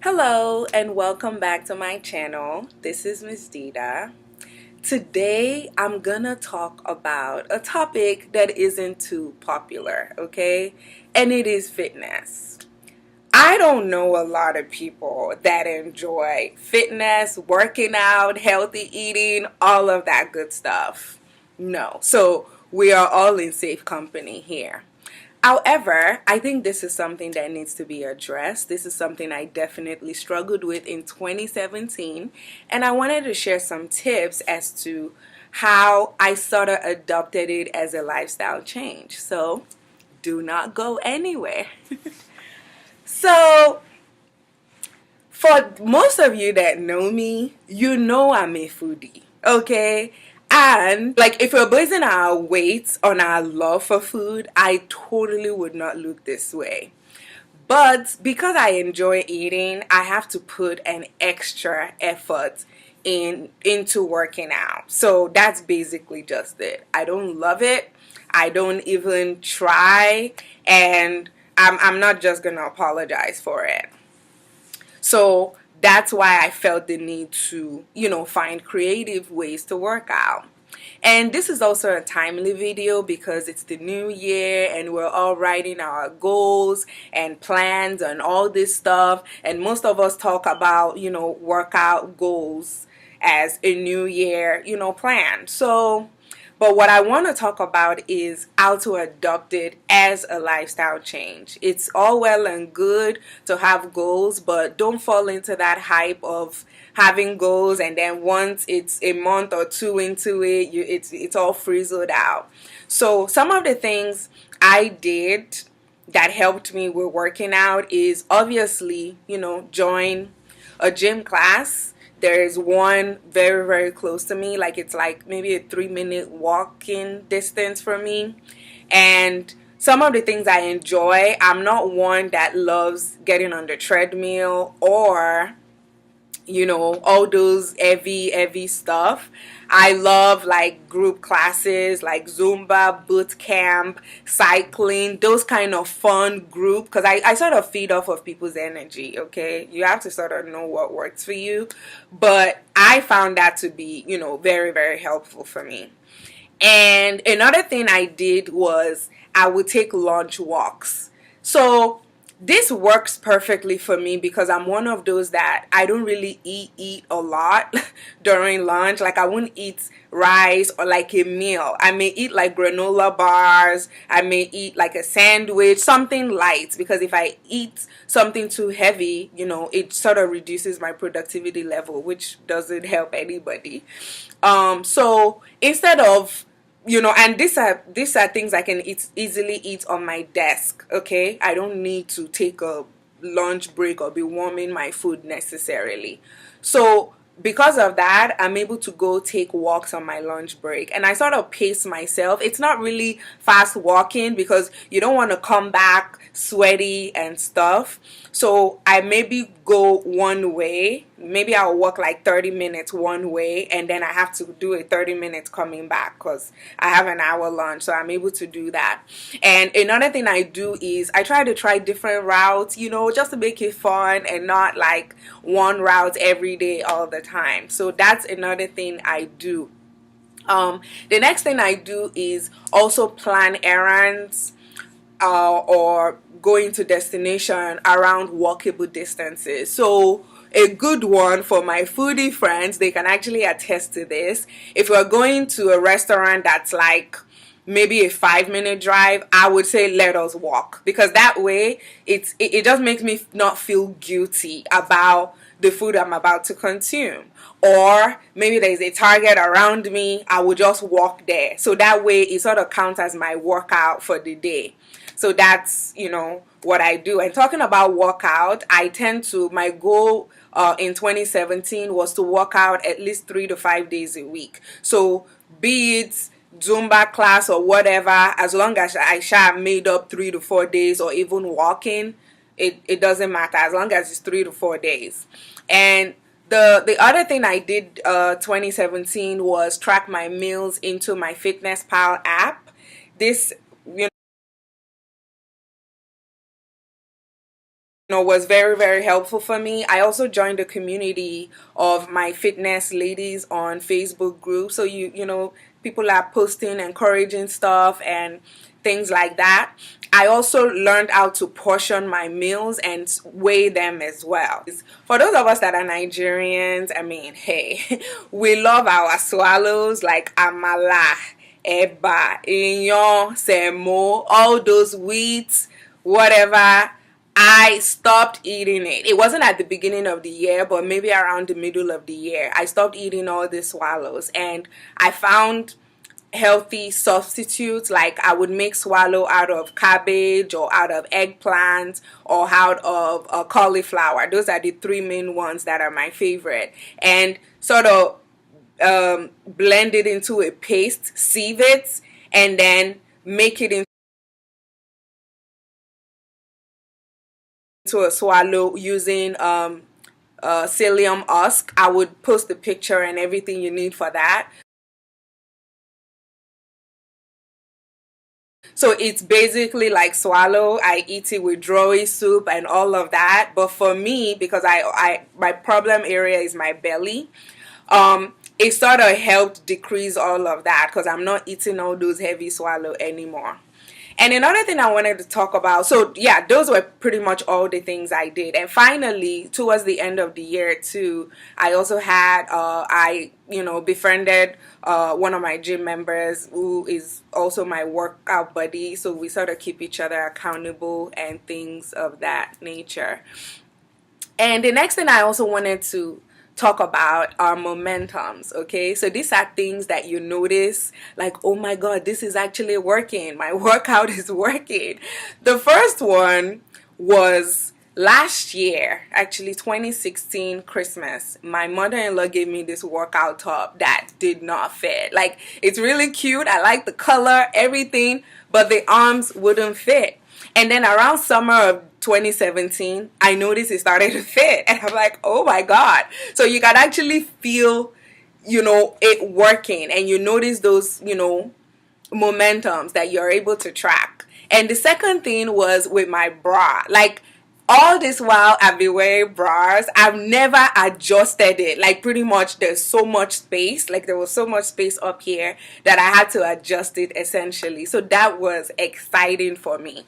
Hello and welcome back to my channel. This is Miss Dita. Today I'm gonna talk about a topic that isn't too popular, okay? And it is fitness. I don't know a lot of people that enjoy fitness, working out, healthy eating, all of that good stuff. No. So we are all in safe company here. However, I think this is something that needs to be addressed. This is something I definitely struggled with in 2017, and I wanted to share some tips as to how I sort of adopted it as a lifestyle change. So, do not go anywhere. So, for most of you that know me, you know I'm a foodie, okay? And like if we're basing our weight on our love for food, I totally would not look this way. But because I enjoy eating, I have to put an extra effort into working out. So that's basically just it. I don't love it. I don't even try, and I'm not just gonna apologize for it. So that's why I felt the need to, find creative ways to work out. And this is also a timely video because it's the new year and we're all writing our goals and plans and all this stuff. And most of us talk about, workout goals as a new year, plan. So but what I want to talk about is how to adopt it as a lifestyle change. It's all well and good to have goals, but don't fall into that hype of having goals and then once it's a month or two into it, it's all frizzled out. So some of the things I did that helped me with working out is obviously, join a gym class. There's one very, very close to me. Like it's like maybe a 3-minute walking distance from me. And some of the things I enjoy, I'm not one that loves getting on the treadmill or all those heavy stuff. I love like group classes like Zumba, boot camp, cycling, those kind of fun group, because I sort of feed off of people's energy. Okay, you have to sort of know what works for you, but I found that to be very, very helpful for me. And another thing I did was I would take lunch walks. So this works perfectly for me because I'm one of those that I don't really eat a lot during lunch. Like I won't eat rice or like a meal. I may eat like granola bars. I may eat like a sandwich, something light, because if I eat something too heavy, it sort of reduces my productivity level, which doesn't help anybody. So instead of and these are things I can easily eat on my desk. Okay, I don't need to take a lunch break or be warming my food necessarily. So because of that, I'm able to go take walks on my lunch break, and I sort of pace myself. It's not really fast walking because you don't want to come back sweaty and stuff. So I maybe go one way. Maybe I'll walk like 30 minutes one way, and then I have to do a 30 minutes coming back because I have an hour lunch. So I'm able to do that. And another thing I do is I try different routes, just to make it fun and not like one route every day all the time. So that's another thing I do. The next thing I do is also plan errands or going to destination around walkable distances. So a good one for my foodie friends, they can actually attest to this. If we're going to a restaurant that's like maybe a 5-minute drive, I would say let us walk, because that way it just makes me not feel guilty about the food I'm about to consume. Or maybe there's a target around me, I would just walk there. So that way it sort of counts as my workout for the day. So that's, what I do. And talking about workout, my goal in 2017 was to work out at least 3 to 5 days a week. So be it Zumba class or whatever, as long as I made up 3 to 4 days, or even walking, it doesn't matter as long as it's 3 to 4 days. And the other thing I did 2017 was track my meals into my Fitness Pal app. This was very, very helpful for me. I also joined a community of my fitness ladies on Facebook group. So people are posting encouraging stuff and things like that. I also learned how to portion my meals and weigh them as well. For those of us that are Nigerians, I mean, hey, we love our swallows like amala, eba, inyo, semo, all those wheats, whatever. I stopped eating it. It wasn't at the beginning of the year, but maybe around the middle of the year. I stopped eating all the swallows, and I found healthy substitutes. Like I would make swallow out of cabbage or out of eggplant or out of cauliflower. Those are the three main ones that are my favorite. And sort of blend it into a paste, sieve it, and then make it into a swallow using psyllium husk. I would post the picture and everything you need for that. So it's basically like swallow. I eat it with drawy soup and all of that. But for me, because I my problem area is my belly, it sort of helped decrease all of that because I'm not eating all those heavy swallow anymore. And another thing I wanted to talk about, so yeah, those were pretty much all the things I did. And finally, towards the end of the year too, I also had, befriended one of my gym members who is also my workout buddy. So we sort of keep each other accountable and things of that nature. And the next thing I also wanted to talk about are momentums. Okay, so these are things that you notice, like, oh my god, this is actually working, my workout is working. The first one was last year, actually 2016 Christmas. My mother-in-law gave me this workout top that did not fit. Like, it's really cute, I like the color, everything, but the arms wouldn't fit. And then around summer of 2017, I noticed it started to fit. And I'm like, oh my God. So you can actually feel, it working. And you notice those, momentums that you're able to track. And the second thing was with my bra. Like, all this while I've been wearing bras, I've never adjusted it. Like, pretty much there's so much space. Like, there was so much space up here that I had to adjust it essentially. So that was exciting for me.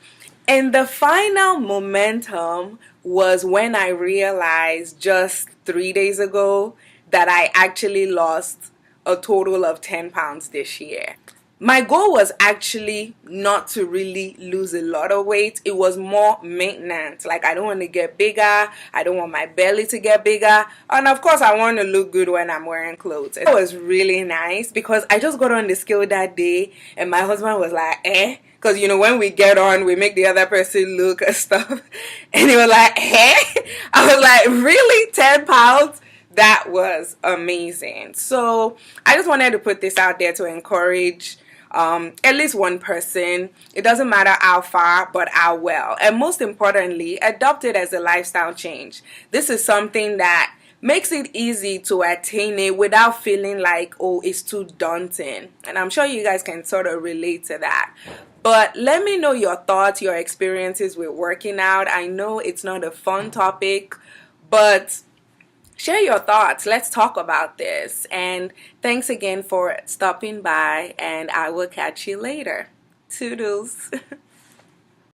And the final momentum was when I realized just 3 days ago that I actually lost a total of 10 pounds this year. My goal was actually not to really lose a lot of weight. It was more maintenance. Like, I don't want to get bigger. I don't want my belly to get bigger. And of course, I want to look good when I'm wearing clothes. It was really nice because I just got on the scale that day and my husband was like, eh? Because, when we get on, we make the other person look and stuff. And he was like, eh? I was like, really? 10 pounds? That was amazing. So I just wanted to put this out there to encourage at least one person. It doesn't matter how far, but how well. And most importantly, adopt it as a lifestyle change. This is something that makes it easy to attain it without feeling like, oh, it's too daunting. And I'm sure you guys can sort of relate to that. But let me know your thoughts, your experiences with working out. I know it's not a fun topic, but share your thoughts. Let's talk about this. And thanks again for stopping by, and I will catch you later. Toodles.